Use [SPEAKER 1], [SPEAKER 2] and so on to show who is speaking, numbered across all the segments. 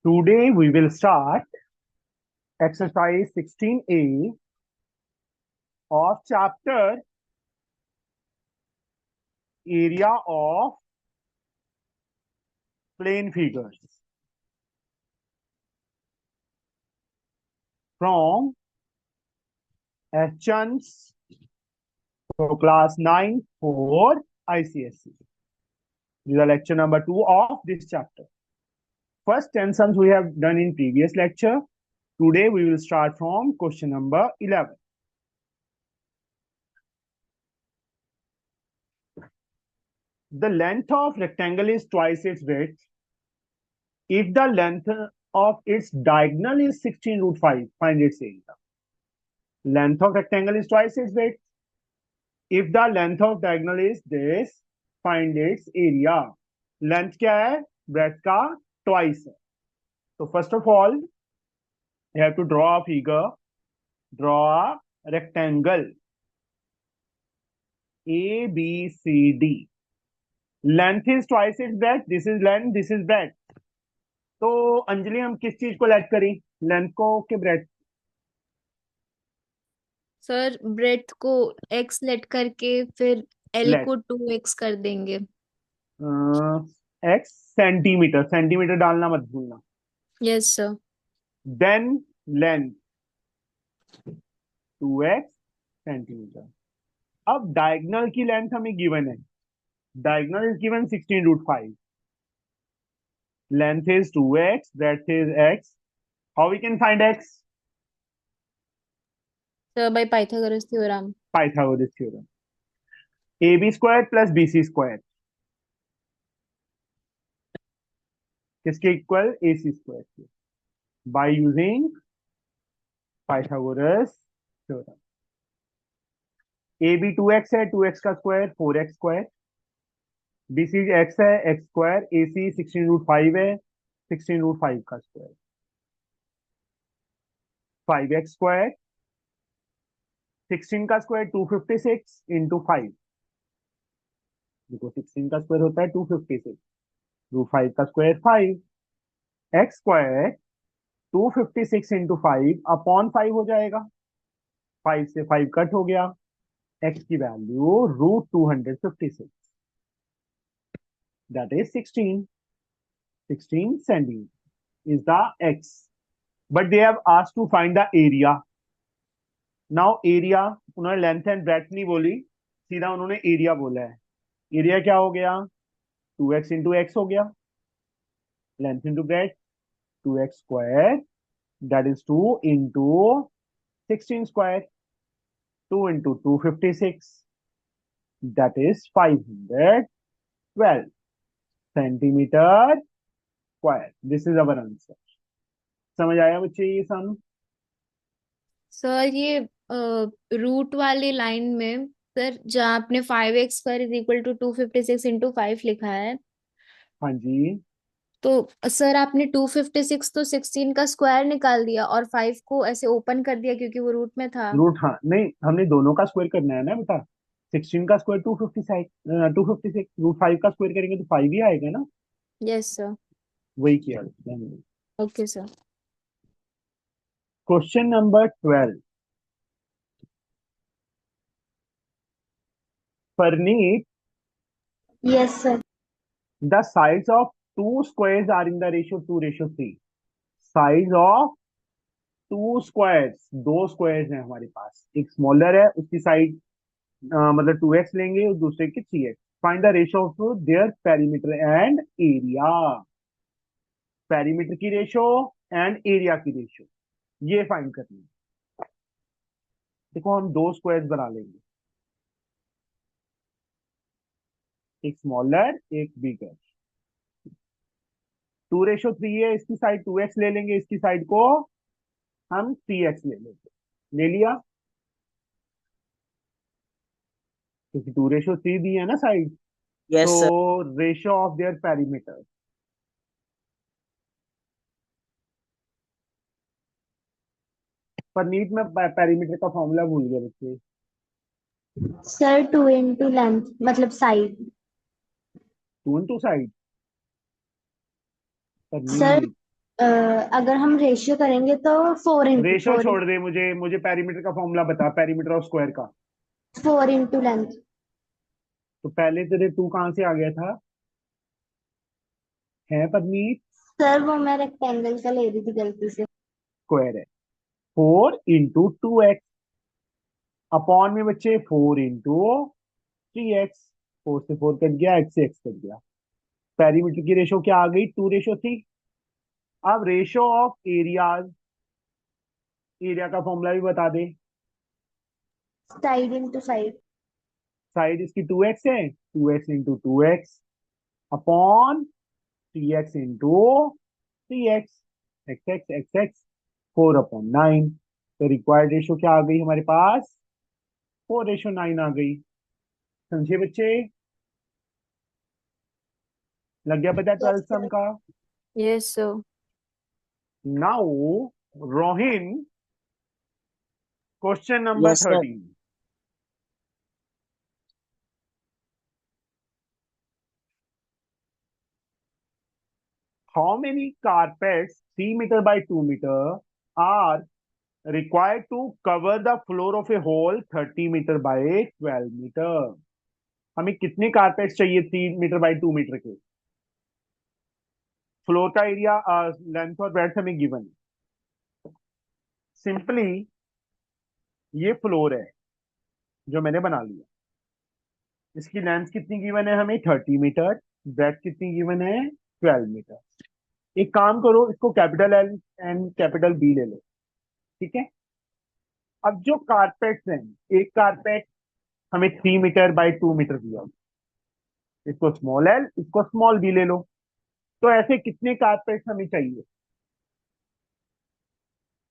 [SPEAKER 1] Today we will start exercise 16A of chapter area of plane figures from Chun's for class 9 for ICSE. This is lecture number 2 of this chapter. First 10 sums we have done in previous lecture. Today we will start from question number 11. The length of rectangle is twice its width. If the length of its diagonal is 16 root 5, find its area. Length of rectangle is twice its width. If the length of diagonal is this, find its area. Length क्या है? Breadth का twice है. So first of all, you have to draw a figure. Draw a rectangle. A, B, C, D. Length is twice its breadth. This is length, this is breadth. तो अंजलि हम किस चीज को late करें? Length को के breath?
[SPEAKER 2] Sir breath को x late करके फिर l
[SPEAKER 1] लेट
[SPEAKER 2] को 2x कर देंगे।
[SPEAKER 1] एक्स सेंटीमीटर, सेंटीमीटर डालना मत भूलना.
[SPEAKER 2] Yes sir.
[SPEAKER 1] Then length 2x centimetre. अब डायगोनल की लेंथ हमें गिवन है. Diagonal is given 16 root 5. Length is 2x, breadth is x. How we can find x?
[SPEAKER 2] Sir by Pythagoras theorem.
[SPEAKER 1] Pythagoras theorem. ab square plus bc square किसके equal? ac square के. By using Pythagoras theorem. ab 2x है, 2x का square 4x square. bc x है, x square. ac 16 root 5 है, 16 root 5 का square. 5x square. 16 का square 256 into 5. देखो 16 का स्क्वायर होता है 256. रूट 5 का square 5. X square 256 into 5 upon 5 हो जाएगा. 5 से 5 कट हो गया. एक्स की value root 256. That is 16 centimetre is the x. But they have asked to find the area. Now area, उन्होंने लेंथ एंड ब्रेड्थ नहीं बोली, सीधा उन्होंने एरिया बोला है. एरिया क्या हो गया? 2x इंटू एक्स हो गया. Length into breadth 2x square, that is 2 into 16 square. 2 into 256, that is 512 centimeter square. This is our answer. समझ आया बच्चे ये सन?
[SPEAKER 2] सर ये रूट वाली लाइन में सर जहाँ आपने 5x square is equal to 256 into 5 लिखा है,
[SPEAKER 1] हाँ जी.
[SPEAKER 2] तो सर आपने 256 तो 16 का स्क्वायर निकाल दिया और 5 को ऐसे ओपन कर दिया क्योंकि वो रूट में था।
[SPEAKER 1] रूट, हाँ नहीं, हमने दोनों का स्क्वायर करना है ना बेटा. 16 का स्क्वायर 256, रूट 5 का स्क्वायर करेंगे तो 5 ही आएगा ना.
[SPEAKER 2] Yes sir.
[SPEAKER 1] वही किया.
[SPEAKER 2] Okay sir.
[SPEAKER 1] Question number 12. Perneat,
[SPEAKER 2] yes sir.
[SPEAKER 1] the sides of two squares are in the ratio 2:3. Size of to squares, दो स्क्वायर्स हैं हमारे पास. एक स्मॉलर है, उसकी साइड मतलब 2x लेंगे और दूसरे की 3x. Find the ratio of their perimeter and area. Perimeter की रेशियो एंड एरिया की रेशियो ये फाइंड करनी है. देखो हम दो स्क्वायर्स बना लेंगे, एक स्मॉलर एक बिगर. 2:3 है, इसकी साइड 2x ले लेंगे, इसकी साइड को हम 3x ले लेंगे. ले लिया, क्योंकि 2:3 दी है ना साइड. तो
[SPEAKER 3] yes sir.
[SPEAKER 1] Ratio of their perimeter. पर नीट में पेरीमीटर का फॉर्मूला भूल गए बच्चे.
[SPEAKER 4] सर 2 इंटू लेंथ मतलब साइड.
[SPEAKER 1] 2 into side. पर
[SPEAKER 4] सर
[SPEAKER 1] नीट
[SPEAKER 4] अगर हम रेशियो करेंगे तो 4 इंटू
[SPEAKER 1] रेशो छोड़ दे, मुझे पेरीमीटर का फॉर्मूला बता, पेरीमीटर ऑफ स्क्वायर का।
[SPEAKER 4] 4 इंटू लेंथ।
[SPEAKER 1] तो पहले तेरे टू कहाँ से आ गया था, है परमीत?
[SPEAKER 4] सर वो मैं रेक्टेंगल का ले रही थी गलती से।
[SPEAKER 1] स्क्वायर है, 4 into 2x अपॉन में बच्चे 4 into 3x। 4 से 4 कट गया, x से x कट गया। पेरीमीटर की रेशो क्या आ गई, 2:3। अब रेशो ऑफ एरियाज, एरिया का फॉर्मूला भी बता दे।
[SPEAKER 4] Side into side.
[SPEAKER 1] साइड इसकी 2x है, 2x into 2x upon 3x into 3x, x 4/9। तो रिक्वायर्ड रेशो क्या आ गई हमारे पास, 4:9 आ गई। समझे बच्चे? लग गया पता
[SPEAKER 4] यस
[SPEAKER 1] 12th सम
[SPEAKER 4] सर।
[SPEAKER 1] का?
[SPEAKER 2] Yes sir.
[SPEAKER 1] Now Rohin, question number
[SPEAKER 3] yes sir.
[SPEAKER 1] 13। How many carpets 3 meter by 2 meter are required to cover the floor of a hole 30 meter by 12 meter? हमें कितने कारपेट्स चाहिए 3 मीटर बाई 2 मीटर के? Floor का area, length और breadth हमें given है। Simply ये floor है जो मैंने बना लिया, इसकी लेंथ कितनी गिवन है हमें, 30 मीटर। ब्रेड्थ कितनी गिवन है, 12 मीटर। एक काम करो, इसको capital L and capital B ले लो, ठीक है? अब जो कारपेट्स हैं, एक कारपेट हमें 3 मीटर बाई 2 मीटर दिया, इसको स्मॉल एल, इसको स्मॉल बी ले लो। तो ऐसे कितने कारपेट्स हमें चाहिए,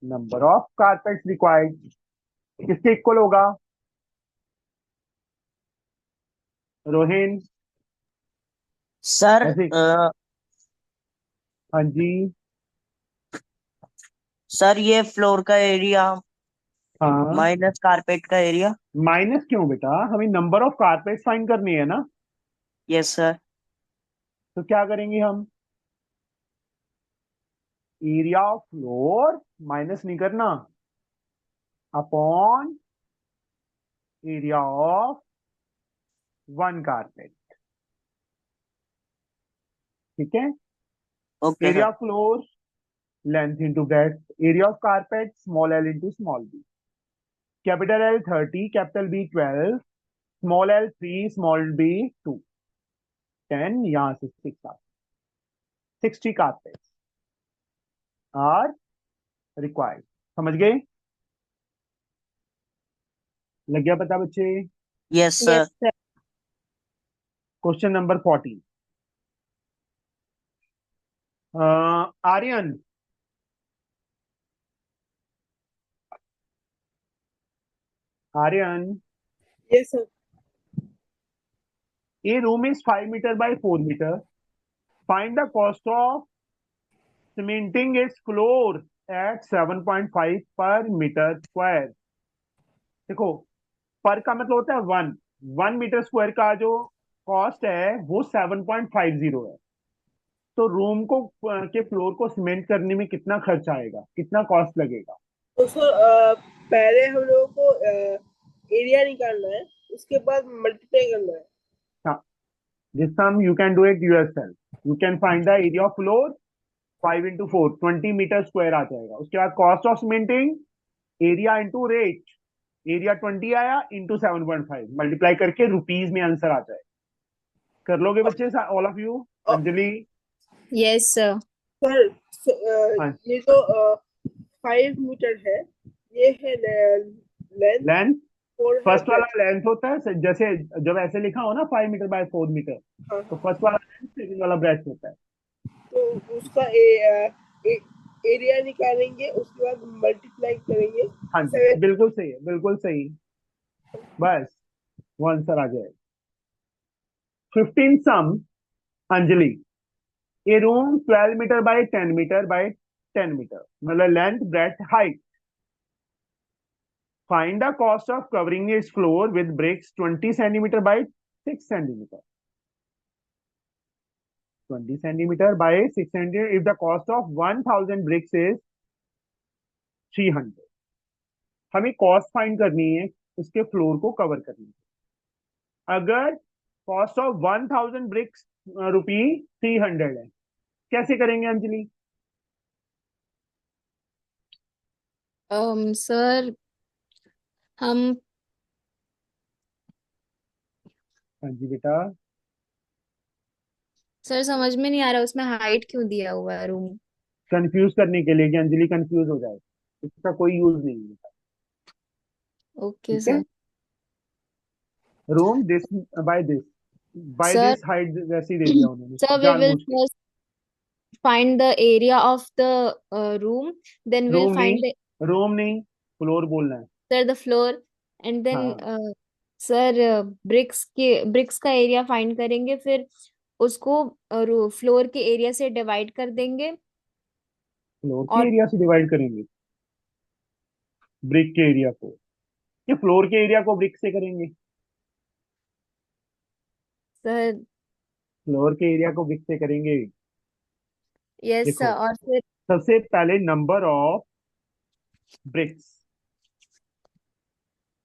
[SPEAKER 1] नंबर ऑफ कारपेट्स रिक्वायर्ड किसके इक्वल होगा, रोहिन?
[SPEAKER 3] सर
[SPEAKER 1] ऐसे, हाँ जी,
[SPEAKER 3] सर ये फ्लोर का एरिया
[SPEAKER 1] हाँ।
[SPEAKER 3] माइनस कारपेट का एरिया।
[SPEAKER 1] माइनस क्यों बेटा, हमें नंबर ऑफ कारपेट्स फाइंड करनी है ना।
[SPEAKER 3] Yes sir.
[SPEAKER 1] तो क्या करेंगे हम, एरिया ऑफ फ्लोर माइनस नहीं करना, upon area of one carpet, ठीक है?
[SPEAKER 3] Okay
[SPEAKER 1] area
[SPEAKER 3] sir.
[SPEAKER 1] Of floor length into breadth, area of carpet small L into small B. Capital L 30, capital B 12, small L 3, small B 2, 10, यहां से 6 आ, 60 carpets are required. समझ गए? लग गया पता बच्चे?
[SPEAKER 3] Yes
[SPEAKER 2] yes
[SPEAKER 3] sir.
[SPEAKER 2] Sir.
[SPEAKER 1] Question number 14। Aryan, Aryan,
[SPEAKER 5] Yes, sir.
[SPEAKER 1] a room is 5 meter by 4 meter. Find the cost of cementing its floor at 7.5 per meter square. देखो, पर का मतलब होता है 1 मीटर स्क्वायर का जो कॉस्ट है वो 7.50 है। तो रूम को के फ्लोर को सीमेंट करने में कितना खर्च आएगा, कितना कॉस्ट लगेगा?
[SPEAKER 5] तो सर पहले हम लोगों को एरिया निकालना है, उसके बाद मल्टीप्लाई करना है।
[SPEAKER 1] हाँ, this sum you can do it yourself. You can find the area of floor 5 into 4 20 metre square आ जाएगा। उसके बाद cost of cementing, area into rate, area 20 आया इंटू 7.5 मल्टीप्लाई करके रुपीज में आंसर आ जाए। कर लोगे बच्चे, all of you?
[SPEAKER 5] Uh,
[SPEAKER 1] Anjali?
[SPEAKER 2] Yes sir.
[SPEAKER 5] Sir
[SPEAKER 1] हाँ,
[SPEAKER 5] ये जो 5 मीटर है, ये है लेंथ।
[SPEAKER 1] लेंथ,
[SPEAKER 5] फोर है
[SPEAKER 1] फर्स्ट वाला
[SPEAKER 5] ब्रेथ।
[SPEAKER 1] लेंथ होता है, जैसे जब ऐसे लिखा हो ना 5 मीटर बाय 4 मीटर,
[SPEAKER 5] हाँ
[SPEAKER 1] तो
[SPEAKER 5] हाँ।
[SPEAKER 1] फर्स्ट वाला लेंथ, सेकंड वाला ब्रेथ होता है।
[SPEAKER 5] तो उसका एरिया निकालेंगे, उसके बाद मल्टीप्लाई करेंगे।
[SPEAKER 1] हाँ जी,
[SPEAKER 5] 7।
[SPEAKER 1] बिल्कुल सही है, बिल्कुल सही। बस वो आंसर आ जाएगा। 15 sum, Anjali, a room 12 metre by 10 metre by 10 metre, मतलब length breadth height. Find the cost of covering its floor with bricks 20 centimetre by 6 centimetre. 20 centimeter by 600 if the cost of 1000 bricks is 300. हमें cost find करनी है उसके floor को cover करनी है। अगर cost of 1000 BRICS रुपी 300 है, कैसे करेंगे अंजलि?
[SPEAKER 2] सर हम
[SPEAKER 1] हाँ जी बेटा।
[SPEAKER 2] सर समझ में नहीं आ रहा उसमें हाइट क्यों दिया हुआ है रूम।
[SPEAKER 1] कंफ्यूज करने के लिए कि अंजलि कंफ्यूज हो जाए, इसका कोई यूज नहीं है।
[SPEAKER 2] ओके
[SPEAKER 1] ठीक है,
[SPEAKER 2] sir.
[SPEAKER 1] Room this by
[SPEAKER 2] sir
[SPEAKER 1] this height वैसे ही दे दिया उन्होंने
[SPEAKER 2] सर वी विल
[SPEAKER 1] जानबूझ के।
[SPEAKER 2] First find the area of the room, then we'll
[SPEAKER 1] room
[SPEAKER 2] find
[SPEAKER 1] नहीं,
[SPEAKER 2] the
[SPEAKER 1] रूम नहीं, फ्लोर बोलना है।
[SPEAKER 2] sir the floor, and then
[SPEAKER 1] हाँ,
[SPEAKER 2] सर ब्रिक्स का एरिया फाइंड करेंगे, फिर उसको फ्लोर के एरिया से डिवाइड कर देंगे।
[SPEAKER 1] फ्लोर के
[SPEAKER 2] और
[SPEAKER 1] एरिया से डिवाइड करेंगे ब्रिक के एरिया को, ये फ्लोर के एरिया को ब्रिक से करेंगे?
[SPEAKER 2] सर
[SPEAKER 1] फ्लोर के एरिया को ब्रिक से करेंगे।
[SPEAKER 2] यस सर,
[SPEAKER 1] देखो,
[SPEAKER 2] और फिर
[SPEAKER 1] सबसे पहले number of BRICS,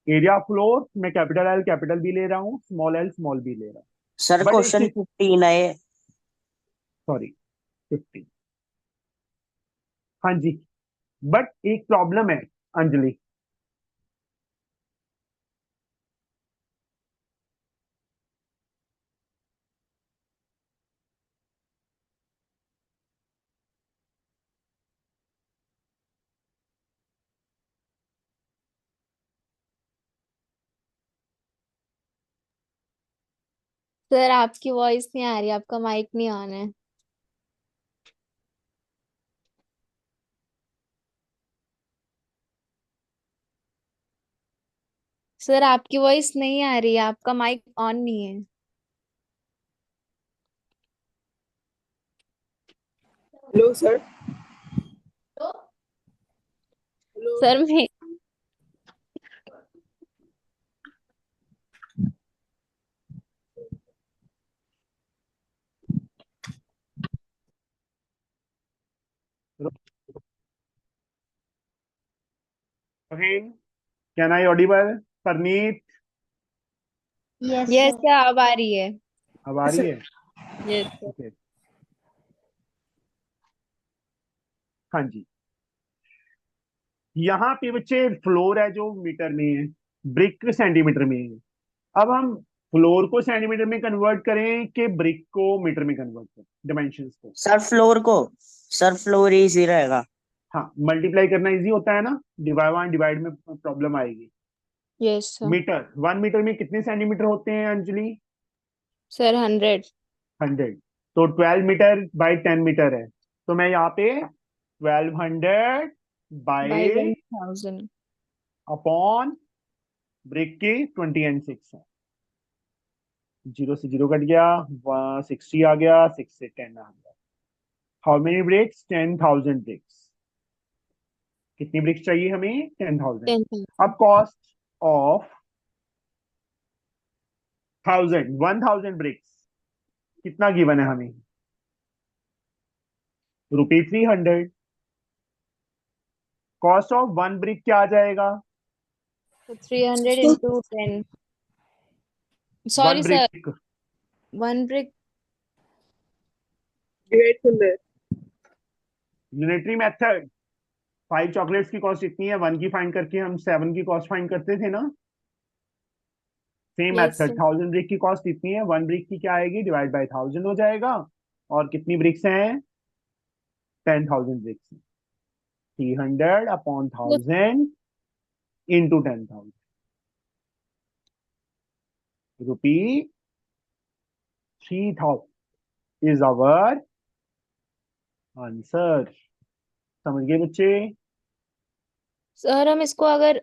[SPEAKER 1] area floor मैं कैपिटल एल कैपिटल भी ले रहा हूँ, स्मॉल एल स्मॉल भी ले रहा हूँ।
[SPEAKER 3] सर
[SPEAKER 1] बट
[SPEAKER 3] क्वेश्चन
[SPEAKER 1] एक
[SPEAKER 3] 15 है।
[SPEAKER 1] सॉरी 50। हाँ जी, बट एक प्रॉब्लम है अंजलि।
[SPEAKER 2] सर आपकी वॉइस नहीं आ रही, आपका माइक नहीं ऑन है। सर आपकी वॉइस नहीं आ रही है, आपका माइक ऑन नहीं है।
[SPEAKER 5] Hello sir. हेलो।
[SPEAKER 2] सर मैं
[SPEAKER 1] Rohin, can I audible? Parneet,
[SPEAKER 4] Yes,
[SPEAKER 2] yes
[SPEAKER 4] sir.
[SPEAKER 2] Sir अब आ रही है।
[SPEAKER 1] अब आ रही है?
[SPEAKER 2] Yes sir.
[SPEAKER 1] ओके, हाँ जी। यहाँ पे बच्चे फ्लोर है जो मीटर में है, ब्रिक सेंटीमीटर में है। अब हम फ्लोर को सेंटीमीटर में कन्वर्ट करें कि ब्रिक को मीटर में कन्वर्ट करें, डायमेंशंस को?
[SPEAKER 3] सर फ्लोर को, सर फ्लोर इजी रहेगा।
[SPEAKER 1] हाँ, मल्टीप्लाई करना इजी होता है ना, डिवाइड में प्रॉब्लम आएगी।
[SPEAKER 2] Yes sir.
[SPEAKER 1] मीटर, 1 मीटर में कितने सेंटीमीटर होते हैं अंजलि?
[SPEAKER 2] सर 100
[SPEAKER 1] 100। तो 12 मीटर बाई 10 मीटर है, तो मैं यहाँ पे 1200
[SPEAKER 2] बाय
[SPEAKER 1] बाई
[SPEAKER 2] 1000।
[SPEAKER 1] अपॉन ब्रिक की 20 एंड 6 है। 0 से 0 कट गया, 60 आ गया, 6 से 10 आ गया। How many bricks? 10,000 ब्रिक्स। कितनी ब्रिक्स चाहिए हमें? 10,000।
[SPEAKER 2] 10,000।
[SPEAKER 1] अब कॉस्ट ऑफ 1000 ब्रिक्स कितना गिवन है हमें? ₹300। कॉस्ट ऑफ 1 ब्रिक क्या आ जाएगा?
[SPEAKER 2] तो 300 into 10।
[SPEAKER 1] One
[SPEAKER 2] sorry sir,
[SPEAKER 1] brick
[SPEAKER 2] 1 brick।
[SPEAKER 5] Divide करना है।
[SPEAKER 1] Unitary method. 5 चॉकलेट्स की कॉस्ट इतनी है, 1 की फाइंड करके हम 7 की कॉस्ट फाइंड करते थे ना। Same
[SPEAKER 2] yes
[SPEAKER 1] method,
[SPEAKER 2] sir.
[SPEAKER 1] 1000 brick की कॉस्ट इतनी है, 1 ब्रिक की क्या आएगी? डिवाइड बाय 1000 हो जाएगा। और कितनी ब्रिक्स हैं? 10,000 bricks. 300 upon 1000 into 10,000 rupee 3000 is our answer. समझ गए बच्चे?
[SPEAKER 2] सर हम इसको अगर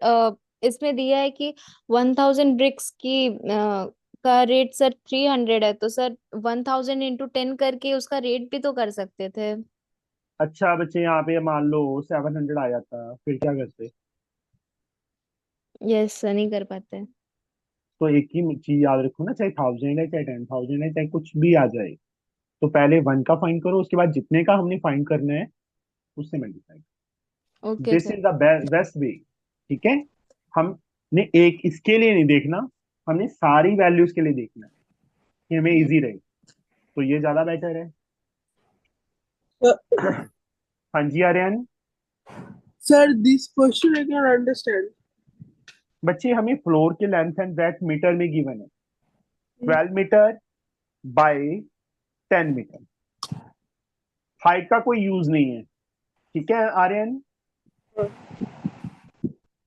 [SPEAKER 2] इसमें दिया है कि 1000 bricks की का रेट सर 300 है, तो सर 1000 into 10 करके उसका रेट भी तो कर सकते थे।
[SPEAKER 1] अच्छा बच्चे, यहाँ पे मान लो 700 आ जाता, फिर क्या करते?
[SPEAKER 2] यस सर, नहीं कर पाते।
[SPEAKER 1] तो एक ही चीज याद रखो ना, चाहे 1000 है चाहे 10,000 है चाहे कुछ भी आ जाए, तो पहले 1 का फाइंड करो, उसके बाद जितने का हमने फाइंड करना है उससे multiply.
[SPEAKER 2] Okay
[SPEAKER 1] this
[SPEAKER 2] sir.
[SPEAKER 1] Is the best way. ठीक है, हमने एक इसके लिए नहीं देखना, हमने सारी वैल्यूज के लिए देखना है कि हमें इजी रहे, तो ये ज्यादा बेटर है। हाँ जी Aryan.
[SPEAKER 5] Sir, this question I can understand.
[SPEAKER 1] बच्चे हमें फ्लोर के लेंथ एंड ब्रेथ मीटर में गिवन है, 12 मीटर बाय 10 मीटर। हाइट का कोई यूज नहीं है। ठीक है आर्यन,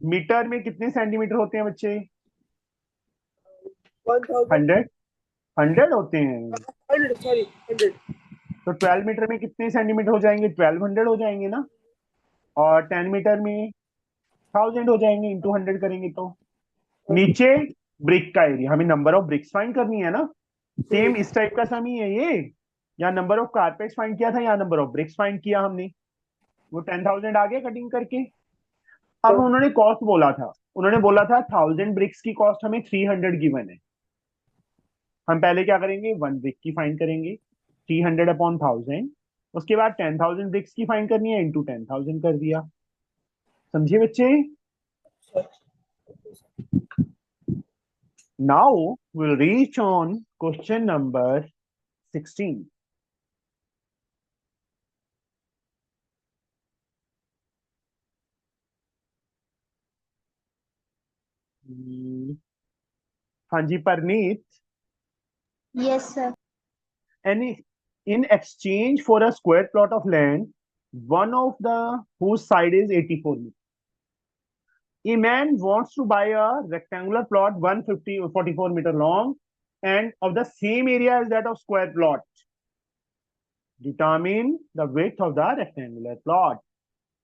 [SPEAKER 1] मीटर में कितने सेंटीमीटर होते हैं बच्चे?
[SPEAKER 5] 1000.
[SPEAKER 1] 100, 100 होते हैं।
[SPEAKER 5] 100, sorry, 100.
[SPEAKER 1] तो 12 मीटर में कितने सेंटीमीटर हो जाएंगे? 1200 हो जाएंगे ना। और 10 मीटर में 1000 हो जाएंगे, इंटू 100 करेंगे तो नीचे ब्रिक का एरिया। हमें नंबर ऑफ ब्रिक्स फाइंड करनी है ना, सेम इस टाइप का सम ही है ये। या नंबर ऑफ कारपेट्स फाइंड किया था, या नंबर ऑफ ब्रिक्स फाइंड किया हमने, वो 10,000 आ गया कटिंग करके। अब उन्होंने कॉस्ट बोला था, उन्होंने बोला था 1000 ब्रिक्स की कॉस्ट हमें 300 गिवन है। हम पहले क्या करेंगे, 1 ब्रिक की फाइंड करेंगे, 300 अपॉन 1000। उसके बाद 10,000 ब्रिक्स की फाइंड करनी है, इंटू 10,000 कर दिया। समझिए बच्चे। Now we'll reach on question number 16. हाँ जी Preneet.
[SPEAKER 4] Yes, sir.
[SPEAKER 1] And in exchange for a square plot of land, one of the whose side is 84 meters, a man wants to buy a rectangular plot 144 meter long and of the same area as that of square plot. Determine the width of the rectangular plot.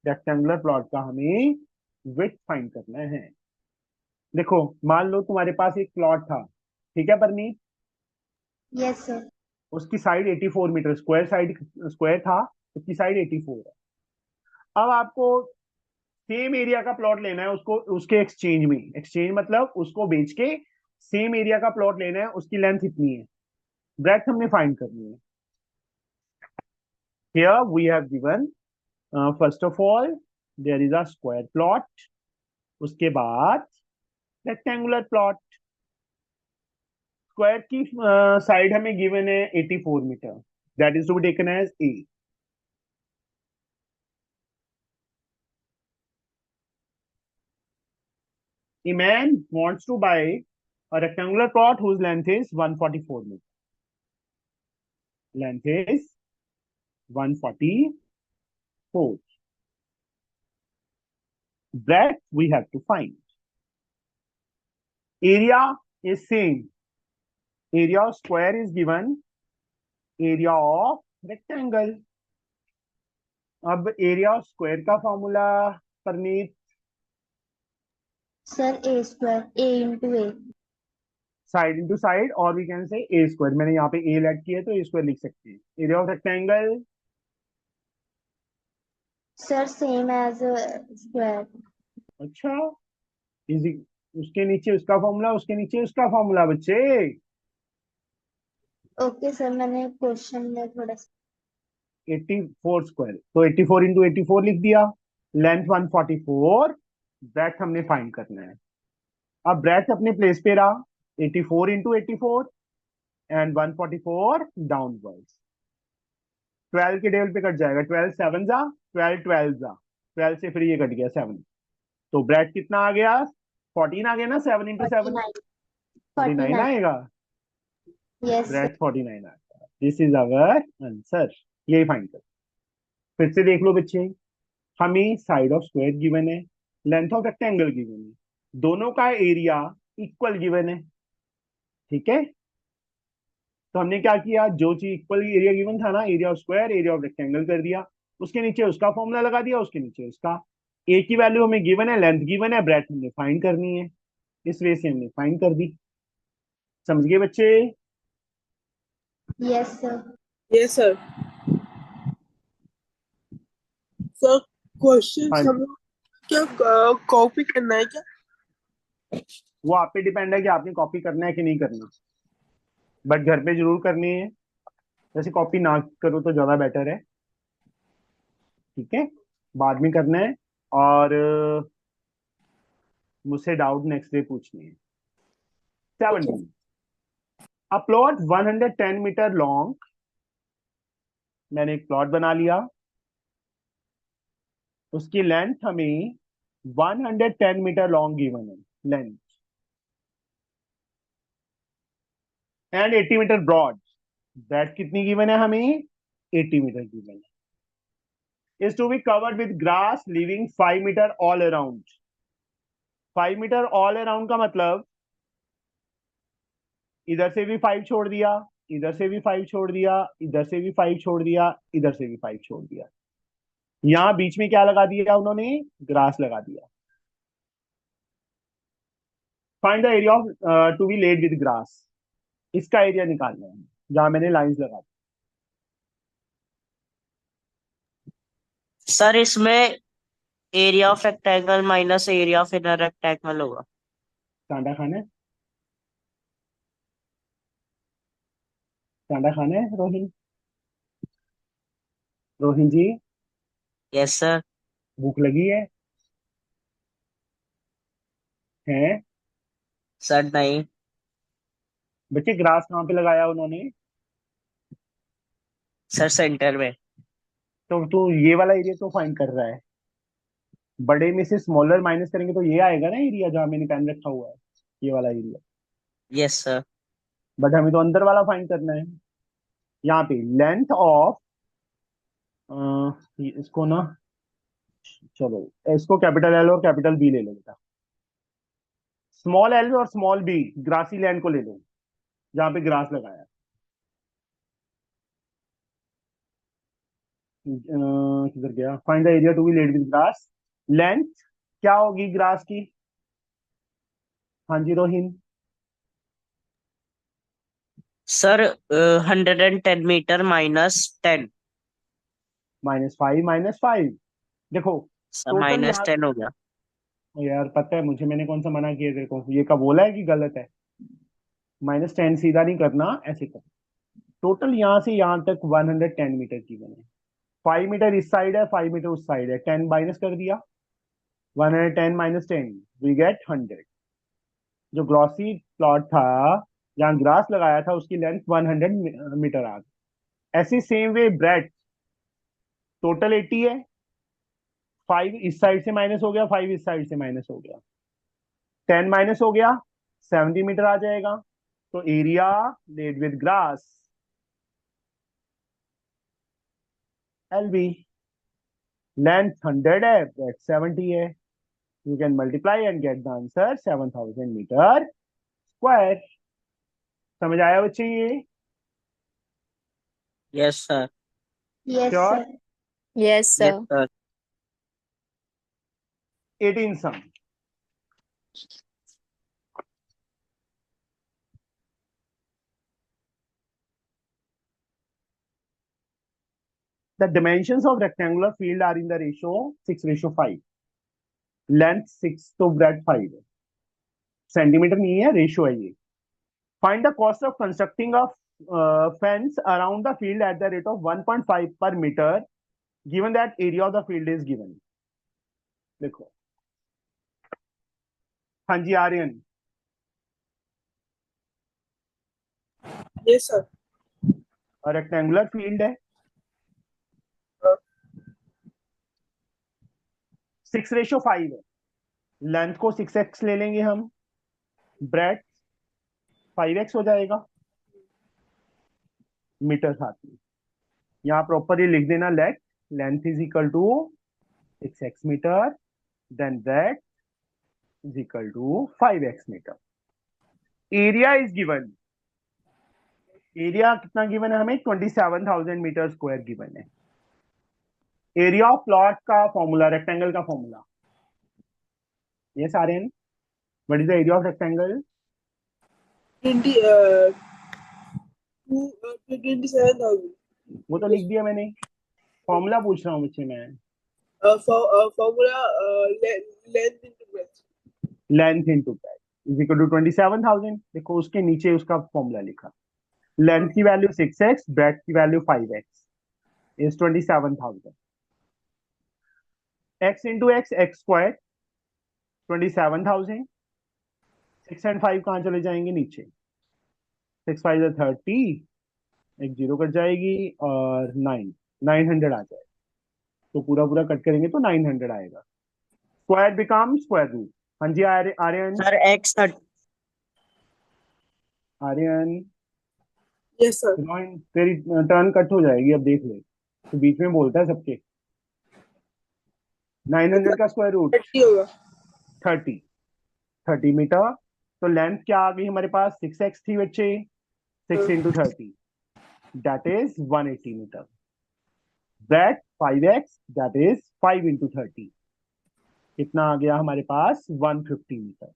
[SPEAKER 1] Rectangular plot का हमें width find करना है। देखो मान लो तुम्हारे पास एक plot था, ठीक है परनीत,
[SPEAKER 4] Yes, sir.
[SPEAKER 1] उसकी साइड 84 मीटर, स्क्वायर था, उसकी साइड 84 है। अब आपको सेम एरिया का प्लॉट लेना है, उसको उसके एक्सचेंज में, एक्सचेंज मतलब उसको बेच के सेम एरिया का प्लॉट लेना है, उसकी लेंथ इतनी है, ब्रेड्थ हमने फाइंड करनी है। Here we have given first of all there is a square plot, उसके बाद रेक्टेंगुलर प्लॉट। स्क्वायर की साइड हमें गिवन है 84 metre, that is to be taken as a. A man wants to buy a rectangular plot whose length is 144 meters. Length is 144. Breadth we have to find. Area is same. Area of square is given. Area of rectangle. अब area of square का formula Parneet,
[SPEAKER 4] Sir, A square. A into A.
[SPEAKER 1] Side into side, और we can say A square. मैंने यहाँ पे ए add किया है तो ए square लिख सकते हैं। Area of rectangle,
[SPEAKER 4] Sir, same as square.
[SPEAKER 1] अच्छा इजी, उसके नीचे उसका फॉर्मूला, उसके नीचे उसका फॉर्मूला बच्चे।
[SPEAKER 4] Okay, sir. मैंने क्वेश्चन में थोड़ा
[SPEAKER 1] 84 स्क्वायर, तो 84 इंटू 84 लिख दिया। लेंथ 144, ब्रेथ हमने फाइंड करना है। अब ब्रेथ अपने प्लेस पे रहा, 84 इंटू 84 एंड 144 डाउनवर्ड्स। 12 के टेबल पे कट जाएगा, 12 7 जा, 12 12 जा, 12 से फिर ये कट गया 7, तो ब्रेथ कितना आ गया? 14 आ गया ना, 7 इंटू 7
[SPEAKER 4] 49.
[SPEAKER 1] 49 आएगा।
[SPEAKER 4] Yes, sir.
[SPEAKER 1] ब्रेथ 49 आएगा। This is our answer. यही फाइंड कर, फिर से देख लो बच्चे, हमें साइड ऑफ स्क्वायर गिवन है, लेंथ ऑफ रेक्टेंगल गिवन है, दोनों का एरिया इक्वल गिवन है। ठीक है, तो हमने क्या किया, जो चीज इक्वल एरिया गिवन था ना, area of square area of rectangle कर दिया, उसके नीचे उसका फॉर्मूला लगा दिया, उसके नीचे उसका। ए की वैल्यू हमें गिवन है, लेंथ गिवन है, ब्रेथ हमने फाइंड करनी है, इस वे से हमने फाइंड कर दी। समझ गए बच्चे?
[SPEAKER 4] Yes, sir.
[SPEAKER 5] Yes, sir. Sir, questions
[SPEAKER 1] हाँ,
[SPEAKER 5] हम लोग क्या कॉपी करना है क्या?
[SPEAKER 1] वो आप पे डिपेंड है कि आपने कॉपी करना है कि नहीं करना, बट घर पे जरूर करनी है। वैसे कॉपी ना करो तो ज्यादा बेटर है, ठीक है, बाद में करना है। और मुझसे डाउट नेक्स्ट डे पूछनी है।
[SPEAKER 5] ठीक है।
[SPEAKER 1] 17, अ प्लॉट 110 मीटर लॉन्ग, मैंने एक प्लॉट बना लिया, उसकी लेंथ हमें 110 मीटर लॉन्ग गिवन है, length, and 80 metre broad, breadth कितनी गिवन है हमें, 80 मीटर गिवन है, is to be covered with grass leaving 5 metre all around. 5 metre all around का मतलब इधर से भी 5 छोड़ दिया, इधर से भी 5 छोड़ दिया, इधर से भी 5 छोड़ दिया, इधर से भी 5 छोड़ दिया, यहां बीच में क्या लगा दिया उन्होंने, ग्रास लगा दिया। Find the area of to be laid with grass, इसका एरिया निकालना है जहां मैंने लाइंस लगा दी।
[SPEAKER 3] सर इसमें area of rectangle minus area of inner rectangle होगा।
[SPEAKER 1] कांदा खाना है, कांदा खाना है रोहिन, रोहिन जी,
[SPEAKER 3] यस सर।
[SPEAKER 1] भूख लगी है? हैं?
[SPEAKER 3] सर नहीं।
[SPEAKER 1] बच्चे ग्रास कहाँ पे लगाया उन्होंने?
[SPEAKER 3] सर सेंटर में।
[SPEAKER 1] तो तू ये वाला एरिया तो फाइंड कर रहा है, बड़े में से स्मॉलर माइनस करेंगे तो ये आएगा ना एरिया जहां मैंने पेन रखा हुआ है, ये वाला एरिया।
[SPEAKER 3] Yes sir.
[SPEAKER 1] बट हमें तो अंदर वाला फाइंड करना है। यहाँ पे लेंथ ऑफ, इसको ना, चलो इसको कैपिटल एल और कैपिटल बी ले लो बेटा, स्मॉल एल और स्मॉल बी, ग्रासी लैंड को ले लो जहां पे ग्रास लगाया। किधर गया, find the area to be laid with grass, length क्या होगी ग्रास की? हाँ जी रोहिन।
[SPEAKER 3] Sir 110 metre -10।
[SPEAKER 1] -5 देखो,
[SPEAKER 3] सर
[SPEAKER 1] टोटल यहाँ,
[SPEAKER 3] -10 हो गया।
[SPEAKER 1] यार पता है मुझे, मैंने कौन सा मना किया तेरे को, ये कब बोला है कि गलत है? -10 सीधा नहीं करना, ऐसे कर। टोटल यहाँ से यहाँ तक 110 मीटर की बने, 5 मीटर इस साइड है, 5 मीटर उस साइड है, 10 माइनस कर दिया, 110 -10 वी गेट 100। जो ग्रॉसी प्लॉट था जहाँ ग्रास लगाया था उसकी लेंथ 100 मीटर आ गई। ऐसे सेम वे ब्रेड, टोटल 80 है, 5 इस साइड से माइनस हो गया, 5 इस साइड से माइनस हो गया, 10 माइनस हो गया, 70 मीटर आ जाएगा। तो area laid with grass, LB, length 100 है, ब्रेड 70 है, you can multiply and get the answer 7000 metre square. समझ आया बच्चे ये?
[SPEAKER 3] Yes sir.
[SPEAKER 4] Yes,
[SPEAKER 1] sure?
[SPEAKER 4] sir.
[SPEAKER 2] Yes
[SPEAKER 3] yes
[SPEAKER 2] sir.
[SPEAKER 3] Sir.
[SPEAKER 1] 18 sum, the dimensions of rectangular field are in the ratio 6:5, length 6 तो bread 5 है, centimetre नहीं है, ratio है ये। Find the cost of constructing of fence around the field at the rate of 1.5 per metre given that area of the field is given. देखो, हाँ जी Aryan,
[SPEAKER 5] yes sir.
[SPEAKER 1] Rectangular field है, 6:5 है, लेंथ को 6x ले लेंगे हम, ब्रेड 5x हो जाएगा, मीटर साथ में। यहाँ प्रॉपरली लिख देना, let length is equal to 6x metre, then breadth is equal to 5x metre. Area is given, area कितना गिवन है हमें, 27,000 मीटर स्क्वायर गिवन है। एरिया ऑफ प्लॉट का फॉर्मूला, रेक्टेंगल का formula, yes Aryan, what is the area of rectangle?
[SPEAKER 5] 27,000।
[SPEAKER 1] वो तो लिख दिया मैंने, फॉर्मूला पूछ रहा हूँ मुझसे मैं।
[SPEAKER 5] Formula length into breadth.
[SPEAKER 1] Length into breadth is equal to 27,000, देखो उसके नीचे उसका फॉर्मूला लिखा, लेंथ की वैल्यू 6x, ब्रेथ की value 5x is 27,000. x into x, x square 27,000. 6 and 5 कहाँ चले जाएंगे? नीचे. 6 5 30, एक जीरो कट जाएगी और 900 आ जाएगा. तो पूरा पूरा कट करेंगे तो 900 आएगा. Square become square root. हाँ जी Aryan.
[SPEAKER 3] Sir x 30
[SPEAKER 1] Aryan
[SPEAKER 5] yes sir,
[SPEAKER 1] Rohin, तेरी टर्न कट हो जाएगी, अब देख ले. तो बीच में बोलता है सबके. 900 का स्क्वायर रूट
[SPEAKER 5] 30 होगा।
[SPEAKER 1] 30. 30 मीटर. तो लेंथ क्या आ गई हमारे पास? 6x थी बच्चे. 6 into 30, that is 180 metre. Breadth 5x, that is 5 into 30. कितना आ गया हमारे पास? 150 metre.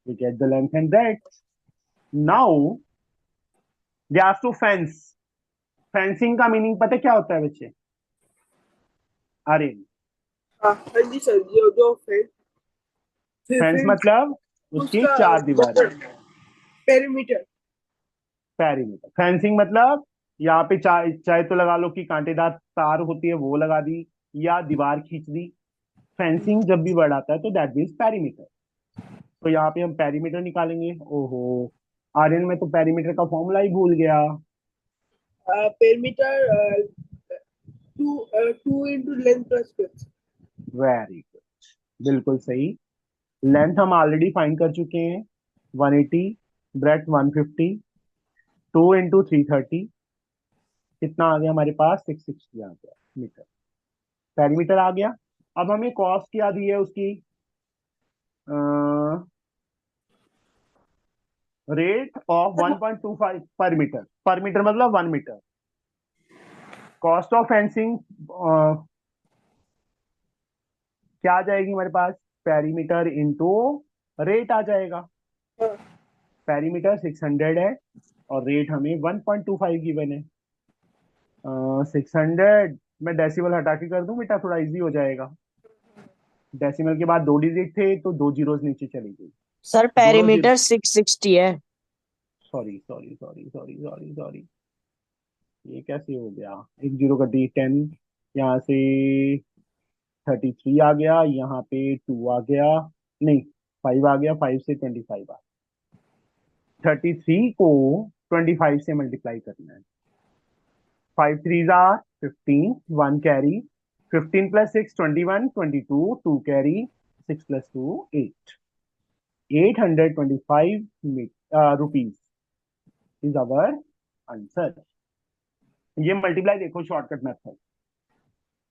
[SPEAKER 1] We get the length and breadth. Now they ask to fence. Fencing का मीनिंग पता है क्या होता है बच्चे? अरे,
[SPEAKER 5] हाँ हाँ जी सर, जो
[SPEAKER 1] फेंस मतलब उसकी
[SPEAKER 5] उसका
[SPEAKER 1] चार दीवारी.
[SPEAKER 5] पेरीमीटर।
[SPEAKER 1] पेरीमीटर. फेंसिंग मतलब यहाँ पे चाहे तो लगा लो कि कांटेदार तार होती है वो लगा दी, या दीवार खींच दी. फेंसिंग जब भी वर्ड आता है तो दैट मीन्स पेरीमीटर. तो यहाँ पे हम पेरीमीटर निकालेंगे. ओहो आर्यन, में तो पेरीमीटर का फॉर्मूला ही भूल गया.
[SPEAKER 5] Perimeter 2 into length plus width।
[SPEAKER 1] Very good, बिल्कुल सही. लेंथ हम ऑलरेडी फाइंड कर चुके हैं 180, ब्रेथ 150. 2 into 330, कितना आ गया हमारे पास? 660 आ गया मीटर. पेरीमीटर आ गया. अब हमें कॉस्ट क्या दी है उसकी? रेट ऑफ 1.25 पर मीटर. पर मीटर मतलब 1 मीटर. कॉस्ट ऑफ फेंसिंग क्या आ जाएगी हमारे पास? पेरीमीटर इंटू रेट आ जाएगा.
[SPEAKER 5] हाँ,
[SPEAKER 1] पेरीमीटर 600 है और रेट हमें 1.25 गिवन है. 600 मैं डेसिमल हटा के कर दूं बेटा, थोड़ा इजी हो जाएगा. डेसिमल के बाद 2 डिजिट थे तो 2 जीरोस नीचे चली गई.
[SPEAKER 3] सर
[SPEAKER 1] दोनों जीरो.
[SPEAKER 3] पेरीमीटर 660 है।
[SPEAKER 1] Sorry sorry sorry sorry sorry sorry, ये कैसे हो गया? एक जीरो कटी. 10 यहाँ से. 33 आ गया, यहाँ पे 2 आ गया. नहीं, 5 आ गया. 5 से 25 आ. 33 को 25 से मल्टीप्लाई करना है. 5 3 are 15, 1 carry. 15 plus 6 21, 22, 2 carry. 6 plus 2 8. 825 rupees is our answer. ये मल्टीप्लाई देखो, शॉर्टकट मेथड.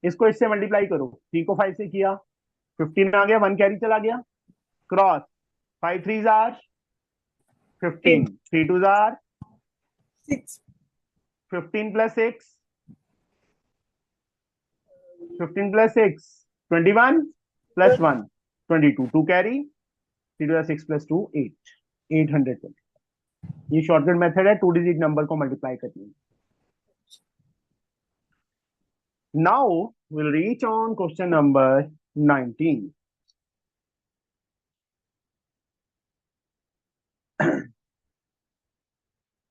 [SPEAKER 1] इसको इससे मल्टीप्लाई करो. 3 को 5 से किया, 15 आ गया, 1 कैरी चला गया. Cross. 5 3 are 15, 3 2 are
[SPEAKER 5] 6
[SPEAKER 1] 15 plus 6, 15 plus 6 21, plus 1 22, 2 carry. 3 2 6 plus 2 8. 820. ये शॉर्टकट मेथड है 2 डिजिट नंबर को मल्टीप्लाई करने में. Now will reach on question number 19.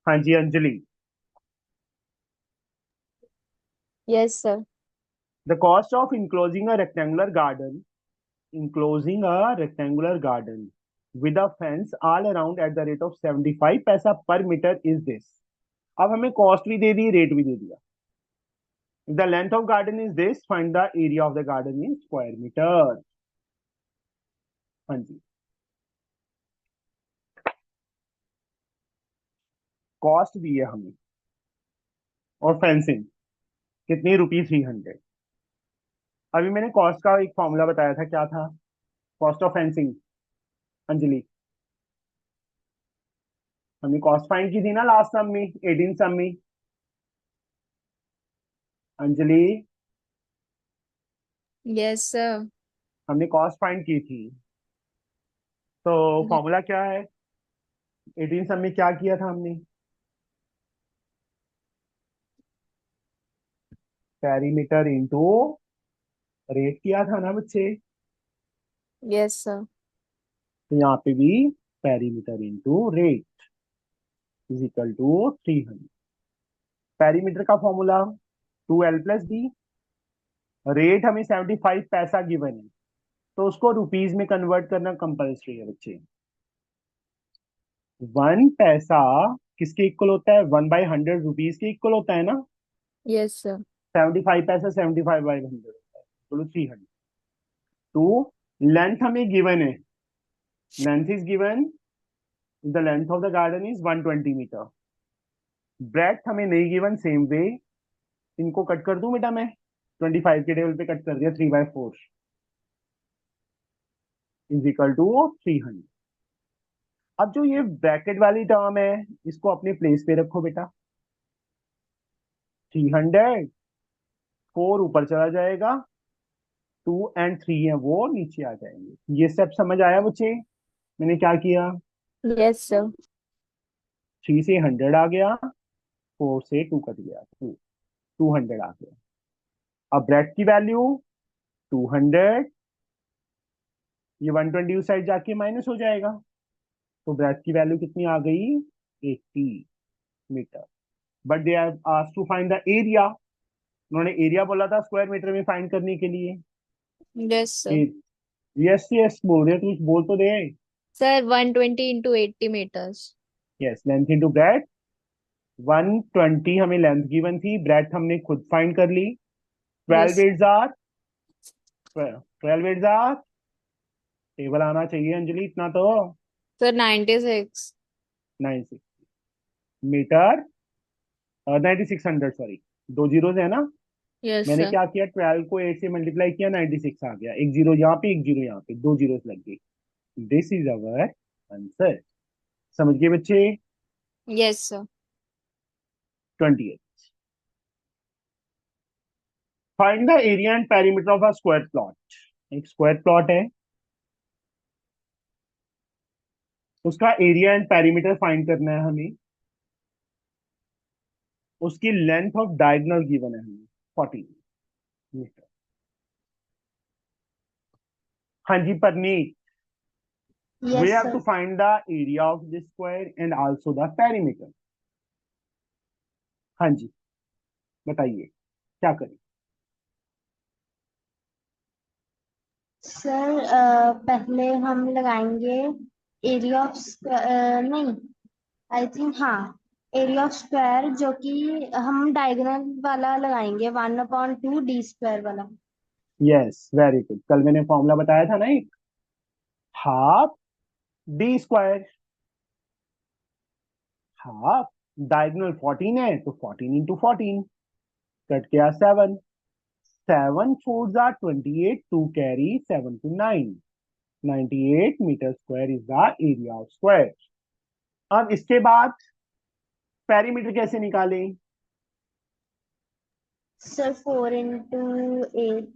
[SPEAKER 1] हाँ जी Anjali.
[SPEAKER 2] Yes, sir.
[SPEAKER 1] The cost of enclosing a rectangular garden with a fence all around at the rate of 75 पैसा per meter is this. अब हमें cost भी दे दी, rate भी दे दिया. The length of garden is this. Find the area of the garden in square meter. हाँ जी. Cost दी है हमें और फेंसिंग कितनी? ₹300. अभी मैंने कॉस्ट का एक फॉर्मूला बताया था, क्या था? Cost of fencing. अंजलि, हमने कॉस्ट फाइंड की थी ना लास्ट सम में, 18 सम में. Anjali,
[SPEAKER 2] Yes, sir.
[SPEAKER 1] हमने कॉस्ट फाइंड की थी. तो फॉर्मूला क्या है? 18 सम में क्या किया था हमने? पेरीमीटर इंटू रेट किया था ना बच्चे.
[SPEAKER 2] Yes, sir.
[SPEAKER 1] तो यहाँ पे भी perimeter into rate. Is equal to 300। Perimeter का formula 2L plus D. Rate हमें 75 पैसा गिवन है, तो उसको रुपीज में कन्वर्ट करना कंपल्सरी है बच्चे। 1 पैसा किसके इक्वल होता है? 1/100 रुपीज के इक्वल होता है ना।
[SPEAKER 2] Yes sir.
[SPEAKER 1] 75 पैसा 75/100 होता है, चलो 300। टू लेंथ हमें गिवन है, length is given, the length of the garden is 120 metre. Breadth हमें नहीं गिवन, सेम वे इनको कट कर दूं बेटा मैं, 25 के टेबल पे कट कर दिया, 3/4 इज इक्वल टू 300। अब जो ये ब्रैकेट वाली टर्म है, इसको अपने प्लेस पे रखो बेटा। 300, 4 ऊपर चला जाएगा, 2 और 3 है वो नीचे आ जाएंगे। ये स्टेप समझ आया बच्चे? मैंने क्या किया,
[SPEAKER 2] यस सर।
[SPEAKER 1] 3 से 100 आ गया, 4 से 2 कट गया, 200 आ गया। अब ब्रेथ की वैल्यू 200, ये 120 उस साइड जाके माइनस हो जाएगा, तो ब्रेथ की वैल्यू कितनी आ गई? 80 metre. But they have asked to find the area. उन्होंने एरिया बोला था स्क्वायर मीटर में फाइंड करने के लिए।
[SPEAKER 2] Yes sir.
[SPEAKER 1] यस यस बोल रहे, तू बोल तो दे।
[SPEAKER 2] Sir 120 into 80 meters।
[SPEAKER 1] Yes, length into breadth. 120 हमें लेंथ गिवन थी, ब्रेथ हमने खुद फाइंड कर ली। 12
[SPEAKER 2] यस
[SPEAKER 1] एट्स आर 12 एट्स आर, टेबल आना चाहिए अंजलि इतना तो।
[SPEAKER 2] सर 96।
[SPEAKER 1] 96 मीटर, 9600 सॉरी, 2 जीरोस है ना।
[SPEAKER 2] यस
[SPEAKER 1] मैंने
[SPEAKER 2] सर।
[SPEAKER 1] क्या किया, 12 को 8 से मल्टीप्लाई किया, 96 आ गया। एक जीरो यहाँ पे, एक जीरो यहाँ पे, 2 जीरोस लग गई। This is our answer. समझ गए बच्चे?
[SPEAKER 2] Yes sir.
[SPEAKER 1] 28। Find the area and perimeter of a square plot. एक स्क्वायर प्लॉट है, उसका एरिया एंड पेरीमीटर फाइंड करना है हमें। उसकी लेंथ ऑफ डायगोनल गिवन है हमें 40 मीटर। हाँ जी Preneet, we
[SPEAKER 4] Yes,
[SPEAKER 1] have to
[SPEAKER 4] sir.
[SPEAKER 1] find the area of this square and also the perimeter। हाँ जी बताइए क्या करें।
[SPEAKER 4] सर पहले हम लगाएंगे एरिया ऑफ नहीं, आई थिंक हाँ, एरिया ऑफ स्क्वायर, जो कि हम डायगोनल वाला लगाएंगे, 1/2 D² वाला।
[SPEAKER 1] यस वेरी गुड, कल मैंने फॉर्मूला बताया था ना, एक half D square. Half diagonal 14 है, तो 14 इंटू 14 कट गया 7। 7 4s are 28, 2 carry 7 to 9, 98 metre square is the area of square. अब इसके बाद पेरीमीटर कैसे निकालें?
[SPEAKER 4] Sir 4 into 8।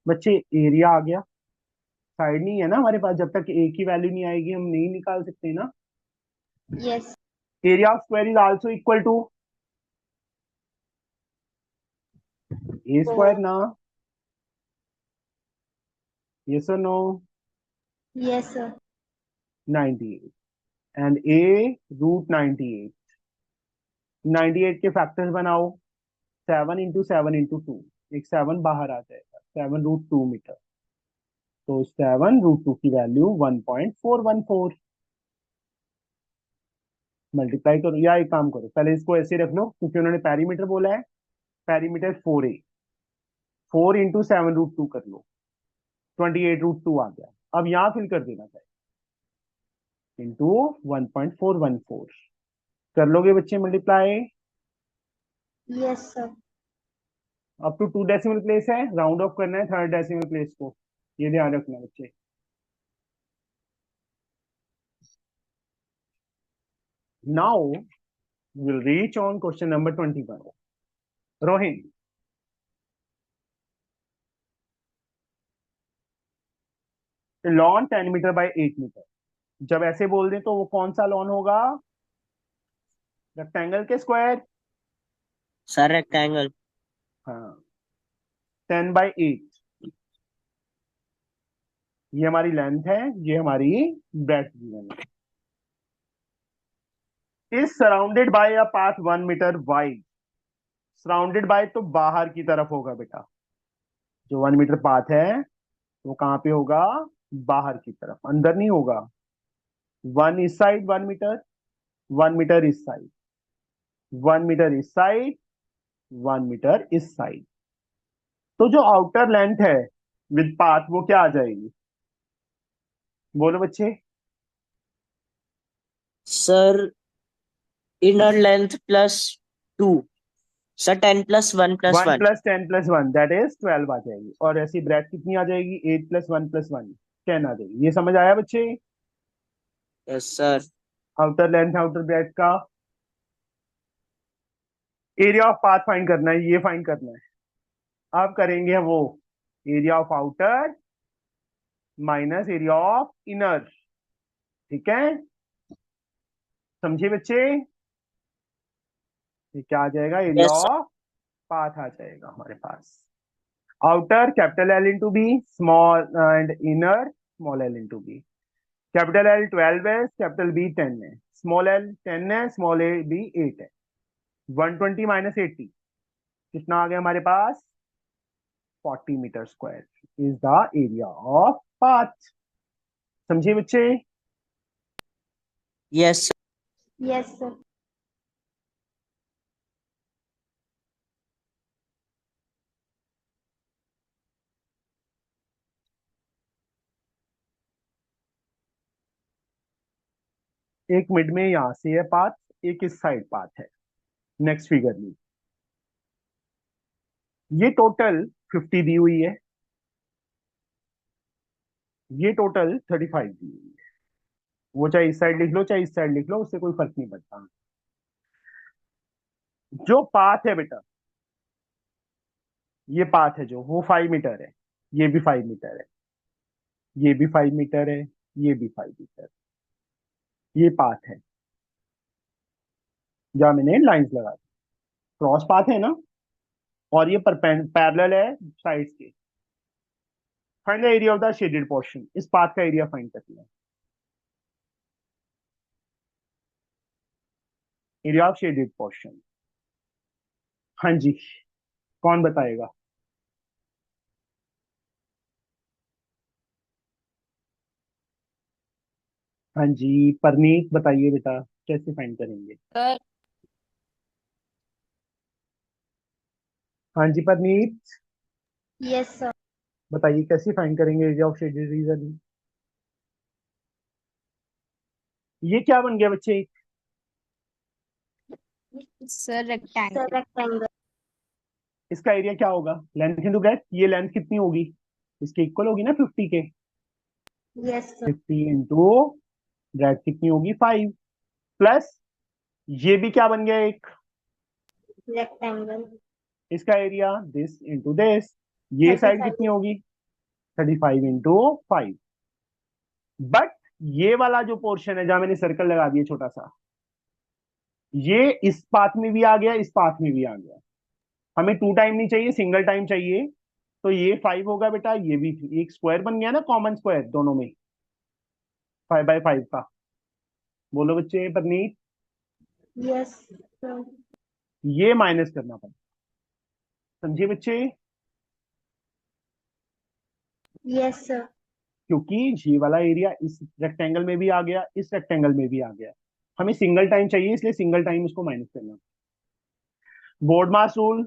[SPEAKER 1] बच्चे एरिया आ गया, साइड नहीं है ना हमारे पास, जब तक एक ही वैल्यू नहीं आएगी हम नहीं निकाल सकते ना।
[SPEAKER 4] Yes.
[SPEAKER 1] Area of square is also equal to a square ना, यस और no?
[SPEAKER 4] Yes sir.
[SPEAKER 1] 98 and a root 98। 98 के फैक्टर्स बनाओ, 7 इंटू 7 इंटू 2, एक 7 बाहर आ जाएगा, 7√2 मीटर। तो 7√2 की वैल्यू 1.414। मल्टीप्लाई करो, या एक काम करो, पहले इसको ऐसे रख लो क्योंकि उन्होंने पेरीमीटर बोला है। पेरीमीटर 4a, 4 इंटू 7√2 कर लो, 28√2 आ गया। अब यहां फिल कर देना चाहिए, इंटू 1.414 कर लोगे बच्चे multiply.
[SPEAKER 4] Yes sir.
[SPEAKER 1] Up to 2 decimal place है, राउंड ऑफ करना है थर्ड डेसिमल प्लेस को, ये ध्यान रखना बच्चे। Now will reach on question number 21। Rohin, lawn 10 metre by 8 metre, जब ऐसे बोल दें तो वो कौन सा लॉन होगा? रेक्टेंगल के स्क्वायर?
[SPEAKER 3] Sir rectangle.
[SPEAKER 1] हाँ, 10/8, ये हमारी लेंथ है, ये हमारी ब्रेथ गिवन है। Is surrounded by a path 1 metre wide. Surrounded by तो बाहर की तरफ होगा बेटा, जो 1 मीटर पाथ है वो कहाँ पे होगा, बाहर की तरफ, अंदर नहीं होगा। 1 इस साइड 1 मीटर, 1 मीटर इस साइड, 1 मीटर इस साइड, 1 मीटर इस साइड। तो जो आउटर लेंथ है विद पाथ वो क्या आ जाएगी, बोलो बच्चे।
[SPEAKER 3] Sir inner length plus 2, sir 10 + 1 +
[SPEAKER 1] 1
[SPEAKER 3] 1।
[SPEAKER 1] + 10 + 1 that is 12 आ जाएगी। और ऐसी ब्रेथ कितनी आ जाएगी, 8 + 1 + 1 10 आ जाएगी। ये समझ आया बच्चे।
[SPEAKER 3] Yes sir.
[SPEAKER 1] Outer length outer breadth का एरिया ऑफ पाथ फाइंड करना है, ये फाइंड करना है। अब करेंगे वो area of outer minus area of inner, ठीक है, समझिए बच्चे। ये क्या आ जाएगा, area
[SPEAKER 3] yes sir.
[SPEAKER 1] Of path आ जाएगा हमारे पास। Outer capital L into B, small and inner small l into B. Capital L 12 है, कैपिटल B 10 है, स्मॉल l 10 है, स्मॉल b 8 है। 120 माइनस 80 कितना आ गया हमारे पास, 40 metre square is the area of path. समझिए बच्चे।
[SPEAKER 3] Yes sir.
[SPEAKER 4] Yes sir.
[SPEAKER 1] एक मिड में यहां से है पाथ, एक इस साइड पाथ है। नेक्स्ट फिगर में ये टोटल 50 दी हुई है, ये टोटल 35 दी हुई है। वो चाहे इस साइड लिख लो चाहे इस साइड लिख लो, उससे कोई फर्क नहीं पड़ता। जो पाथ है बेटा, ये पाथ है जो, वो 5 मीटर है, ये भी 5 मीटर है, ये भी 5 मीटर है, ये भी 5 मीटर, ये पाथ है जहां मैंने लाइंस लगा दी। क्रॉस पाथ है ना, और ये पैरेलल है साइड्स के। Find the area of the shaded portion, इस पाथ का एरिया फाइंड करना है, एरिया ऑफ शेडेड पोर्शन। हाँ जी, कौन बताएगा। हाँ जी परनीत बताइए बेटा, कैसे फाइंड करेंगे।
[SPEAKER 2] सर
[SPEAKER 1] हाँ जी परनीत
[SPEAKER 4] यस सर।
[SPEAKER 1] बताइए कैसे फाइंड करेंगे एरिया ऑफ शेडेड रीजन। ये क्या बन गया बच्चे,
[SPEAKER 2] सर
[SPEAKER 4] सर
[SPEAKER 2] रेक्टेंगल।
[SPEAKER 4] रेक्टेंगल।
[SPEAKER 1] इसका एरिया क्या होगा, लेंथ इंटू ब्रेथ। ये लेंथ कितनी होगी, इसके इक्वल होगी ना 50 के।
[SPEAKER 4] Yes sir.
[SPEAKER 1] 50 इंटू ब्रेथ कितनी होगी 5, प्लस ये भी क्या बन गया एक,
[SPEAKER 4] रेक्टेंगल।
[SPEAKER 1] इसका एरिया दिस इंटू दिस। ये साइड
[SPEAKER 4] 35।
[SPEAKER 1] कितनी होगी 35 इंटू 5। बट ये वाला जो पोर्शन है जहां मैंने सर्कल लगा दिया छोटा सा, ये इस पाथ में भी आ गया, इस पाथ में भी आ गया। हमें 2 टाइम नहीं चाहिए, सिंगल टाइम चाहिए। तो ये 5 होगा बेटा, ये भी एक स्क्वायर बन गया ना, कॉमन स्क्वायर दोनों में, 5/5 का। बोलो बच्चे परनीत।
[SPEAKER 4] Yes sir.
[SPEAKER 1] ये माइनस करना पड़ेगा, समझिए बच्चे।
[SPEAKER 4] Yes sir.
[SPEAKER 1] क्योंकि ये वाला एरिया इस रेक्टेंगल में भी आ गया, इस रेक्टेंगल में भी आ गया। हमें सिंगल टाइम चाहिए, इसलिए सिंगल टाइम इसको माइनस करना। Board mass rule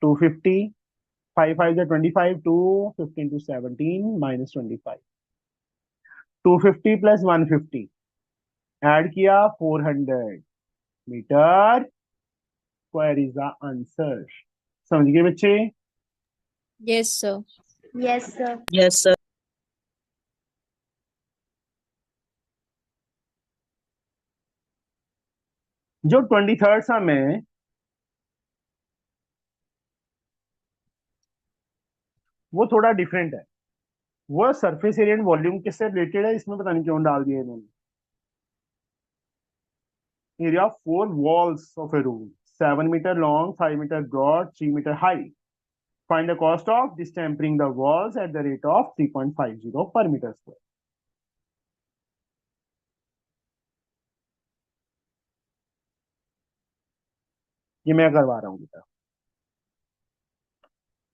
[SPEAKER 1] 250, 5 5 25, 2 15 to 17 minus 25, 250 + 150 add किया 400 metre square is the answer. समझ गए बच्चे।
[SPEAKER 2] Yes sir.
[SPEAKER 4] Yes sir.
[SPEAKER 3] Yes sir.
[SPEAKER 1] जो 23rd सम है वो थोड़ा डिफरेंट है। वो सरफेस एरिया एंड वॉल्यूम किससे रिलेटेड है, इसमें पता नहीं क्यों डाल दिया इन्होंने। Area of 4 walls of a room, 7 meter long, 5 meter broad, 3 meter high. Find the cost of distempering the walls at the rate of 3.50 per meter square. ये मैं करवा रहा हूँ बेटा।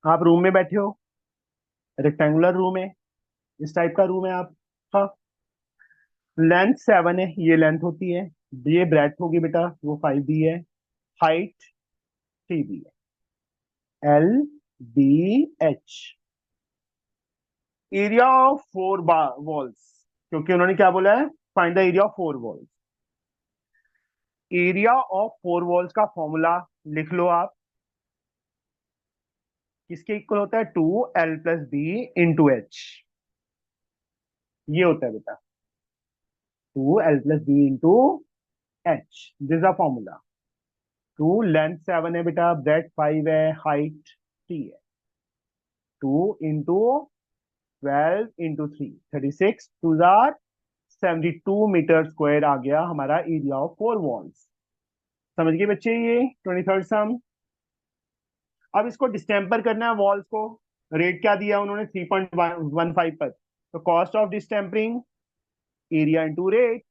[SPEAKER 1] आप रूम में बैठे हो, रेक्टेंगुलर रूम है, इस टाइप का रूम है आप। हाँ, लेंथ 7 है, ये लेंथ होती है, ये ब्रेड्थ होगी बेटा, वो 5 दी है, हाइट 3 दी है, L B H. Area of 4 walls, क्योंकि उन्होंने क्या बोला है, find the area of 4 walls. Area of 4 walls का फॉर्मूला लिख लो आप, किसके इक्वल होता है, 2l+b/h। ये होता है बेटा 2l+b/h, this a formula. 2 length 7 है बेटा, ब्रेथ 5 है, हाइट 3 है, 2 × 12 × 3 36, 2 जार 72 मीटर स्क्वायर आ गया हमारा एरिया ऑफ 4 वॉल्स। समझ गए बच्चे ये 23rd सम। अब इसको डिस्टेम्पर करना है वॉल्स को। रेट क्या दिया उन्होंने, 3.15 पर। तो cost of distempering, area into rate.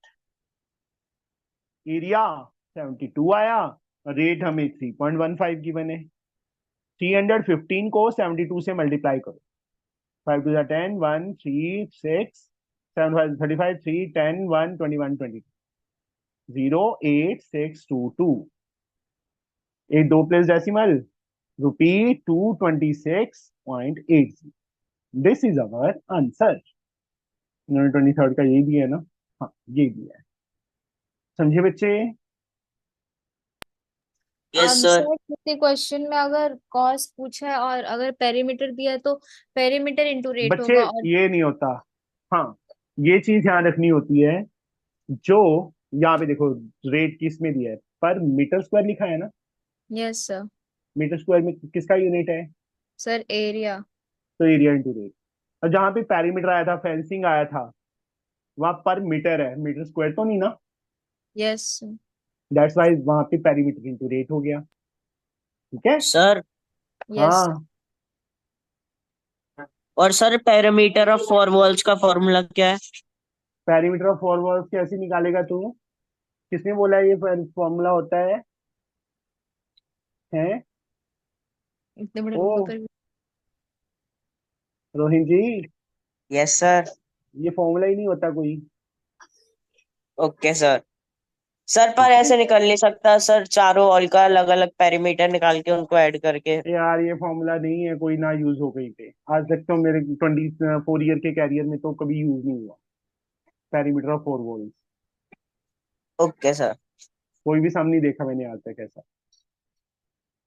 [SPEAKER 1] Area 72 आया, रेट हमें 3.15 की बने। 315 को 72 से मल्टीप्लाई करो, 5 2 10, 1 3 6 7 5 35, 3 10 1 21 22 08622। एक 2 place decimal, ₹226.80। This is our answer. उन्होंने 23rd का यही दिया है ना, हाँ यही दिया है। समझे बच्चे।
[SPEAKER 3] Yes sir.
[SPEAKER 2] सर किसी क्वेश्चन में अगर कॉस पूछा है और अगर पेरीमीटर दिया है तो पेरीमीटर इंटू रेट
[SPEAKER 1] बच्चे
[SPEAKER 2] होगा, और
[SPEAKER 1] ये नहीं होता, हाँ ये चीज ध्यान रखनी होती है। जो यहाँ पे देखो, रेट किस में दिया है, पर मीटर स्क्वायर लिखा है ना,
[SPEAKER 2] यस सर।
[SPEAKER 1] मीटर स्क्वायर में किसका यूनिट है,
[SPEAKER 2] सर एरिया।
[SPEAKER 1] तो एरिया इंटू रेट। और जहां पे पेरीमीटर आया था, फेंसिंग आया था, वहां पर मीटर है, मीटर स्क्वायर तो नहीं ना।
[SPEAKER 2] यस।
[SPEAKER 1] दैट्स वाई वहां पे पेरीमीटर इंटू रेट हो गया। ठीक है।
[SPEAKER 3] Sir
[SPEAKER 2] yes.
[SPEAKER 1] हाँ,
[SPEAKER 3] और sir parameter of four walls का फॉर्मूला क्या है?
[SPEAKER 1] पेरीमीटर ऑफ फोर वॉल्स कैसे निकालेगा तू, किसने बोला है ये फॉर्मूला होता है, हैं?
[SPEAKER 2] इतने बड़े
[SPEAKER 1] ओ
[SPEAKER 2] लोगों पर
[SPEAKER 1] रोहित जी,
[SPEAKER 3] यस सर।
[SPEAKER 1] ये फॉर्मूला ही नहीं होता कोई।
[SPEAKER 3] Okay sir. सर पर
[SPEAKER 1] ठीक है
[SPEAKER 3] ऐसे निकल नहीं सकता सर, चारों वॉल का अलग अलग पैरामीटर निकाल के उनको ऐड करके?
[SPEAKER 1] यार, ये फॉर्मूला नहीं है कोई, ना यूज हो कहीं पे आज तक, तो मेरे 24 ईयर के कैरियर में तो कभी यूज नहीं हुआ perimeter of four walls.
[SPEAKER 3] Okay sir.
[SPEAKER 1] कोई भी सम नहीं देखा मैंने आज तक ऐसा।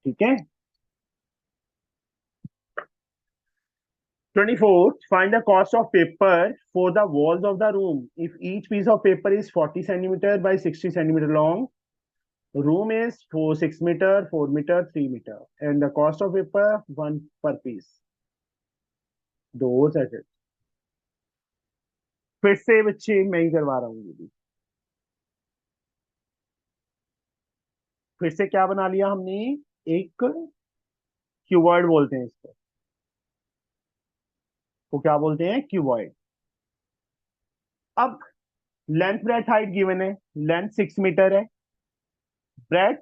[SPEAKER 1] ठीक है। 24th, find the cost of paper for the walls of the room. If each piece of paper is 40 centimeter by 60 centimeter long, room is 6 meter, 4 meter, 3 meter, and the cost of paper 1 per piece. Those are it. फिर से बच्चे मैं ही करवा रहा हूँ ये भी। फिर से क्या बना लिया हमने, एक क्यूबॉइड बोलते हैं इसको, को क्या बोलते हैं, क्यूबॉइड। अब लेंथ ब्रेथ हाइट गिवन है, लेंथ 6 मीटर है, ब्रेथ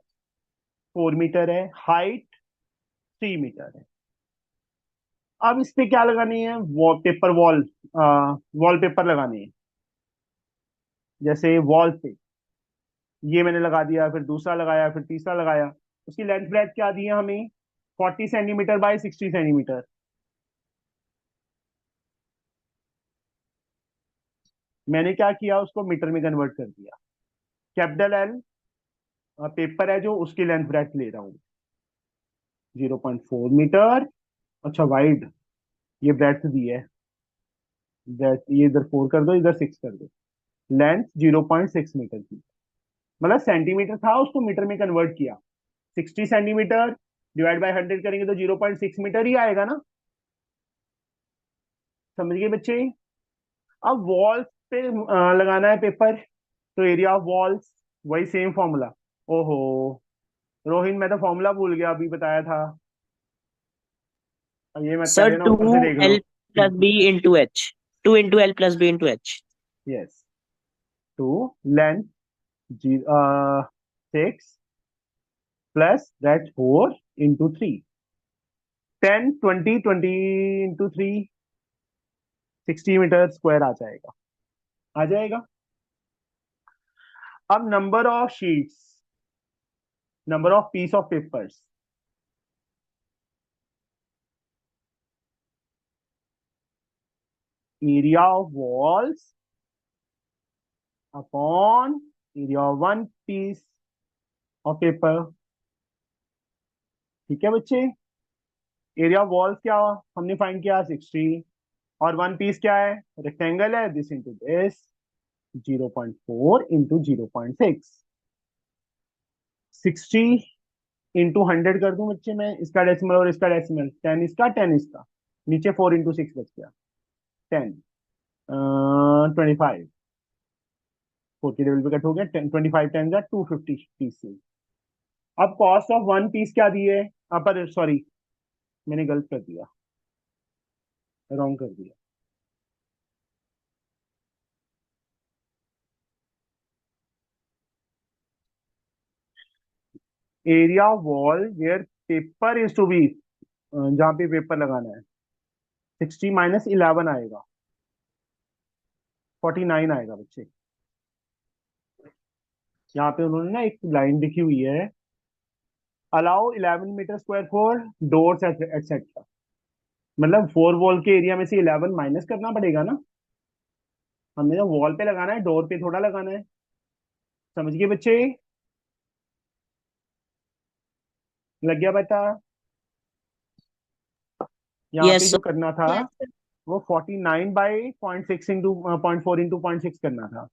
[SPEAKER 1] 4 मीटर है, हाइट 3 मीटर है। अब इस पे क्या लगानी है, पेपर वॉल, वॉलपेपर लगानी है। जैसे वॉल पे ये मैंने लगा दिया, फिर दूसरा लगाया, फिर तीसरा लगाया। उसकी लेंथ ब्रेथ क्या दी है हमें, 40 सेंटीमीटर बाय 60 सेंटीमीटर। मैंने क्या किया, उसको मीटर में कन्वर्ट कर दिया। कैपिटल एल पेपर है जो, उसकी लेंथ ब्रेथ ले रहा हूँ 0.4 मीटर। अच्छा वाइड, ये ब्रेथ दी है, ब्रेथ ये इधर 4 कर दो, इधर 6 कर दो, लेंथ 0.6 मीटर की। मतलब सेंटीमीटर था, उसको मीटर में कन्वर्ट किया। 60 सेंटीमीटर डिवाइड बाय 100 करेंगे तो 0.6 मीटर ही आएगा ना। समझ गए बच्चे। अब वॉल्स पे लगाना है पेपर, तो एरिया ऑफ वॉल्स वही सेम फॉर्मूला। ओहो रोहित, मैं तो फॉर्मूला भूल गया, अभी बताया था। अब ये मत कर
[SPEAKER 3] सर
[SPEAKER 1] देना,
[SPEAKER 3] टू
[SPEAKER 1] ऊपर से देख लो।
[SPEAKER 3] L plus B into H, 2 × L + B × H।
[SPEAKER 1] Yes, two length 6 plus that's 4 into 3. 10, 20, 20 into 3, 60 metre square आ जाएगा, आ जाएगा। अब number of sheets, number of piece of papers, area of walls upon area of one piece of paper. ठीक है बच्चे, area of walls क्या हमने फाइंड किया 60, और वन पीस क्या है, रेक्टेंगल है, this into this, 0.4 into 0.6, 60 into 100 कर दूं बच्चे मैं, इसका डेसिमल और इसका डेसिमल, 10 इसका 10 इसका, नीचे 4 इंटू 6 बच गया 10, 25, 4 के लेवल पे कट हो गया, 10 25 10 जा 250 पीसेस। अब कॉस्ट ऑफ वन पीस क्या दी है, पर सॉरी मैंने गलत कर दिया, रॉन्ग कर दिया। Area of wall where paper is to be, जहां पे पेपर लगाना है, 60 माइनस 11 आएगा, 49 आएगा बच्चे। यहाँ पे उन्होंने ना एक लाइन लिखी हुई है, allow 11 metre square for doors etcetera, मतलब 4 वॉल के एरिया में से 11 माइनस करना पड़ेगा ना, हमने तो वॉल पे लगाना है, डोर पे थोड़ा लगाना है। समझ गए बच्चे, लग गया बेटा। यहाँ पे
[SPEAKER 3] Yes,
[SPEAKER 1] जो
[SPEAKER 3] sir.
[SPEAKER 1] करना था
[SPEAKER 2] यस सर।
[SPEAKER 1] वो 49 बाई 0.6 इंटू 0.4 इंटू 0.6 करना था,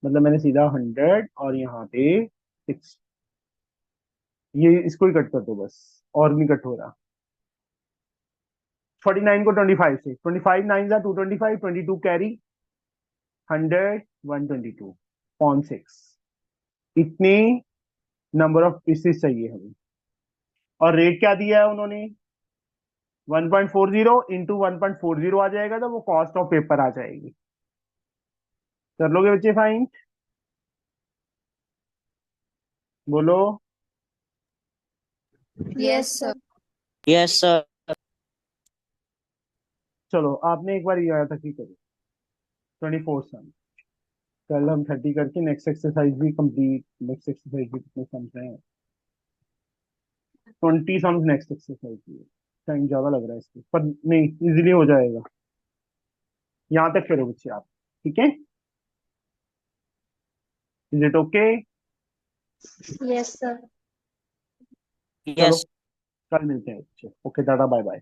[SPEAKER 1] मतलब मैंने सीधा 100 और यहाँ पे 6, ये इसको ही कट कर दो बस, और नहीं कट हो रहा। 49 को 25 से, 25 9 जा 225, 22 कैरी, 100 122.6, इतने नंबर ऑफ पीसेस चाहिए हमें। और रेट क्या दिया है उन्होंने, 1.40 इंटू 1.40 आ जाएगा, तो वो कॉस्ट ऑफ पेपर आ जाएगी। कर लोगे बच्चे फाइन, बोलो।
[SPEAKER 2] Yes sir.
[SPEAKER 3] Yes, sir.
[SPEAKER 1] चलो आपने एक बार ये आया था कि करो 24 सम, कल हम 30 करके नेक्स्ट एक्सरसाइज भी कंप्लीट, नेक्स्ट एक्सरसाइज भी कितने सम्स हैं, 20 सम्स नेक्स्ट एक्सरसाइज की। टाइम ज्यादा लग रहा है इसको, पर नहीं इजीली हो जाएगा। यहाँ तक करो बच्चे आप, ठीक है, is it okay?
[SPEAKER 4] Yes sir.
[SPEAKER 1] चलो
[SPEAKER 3] Yes.
[SPEAKER 1] कल मिलते हैं बच्चे, ओके टाटा बाय बाय।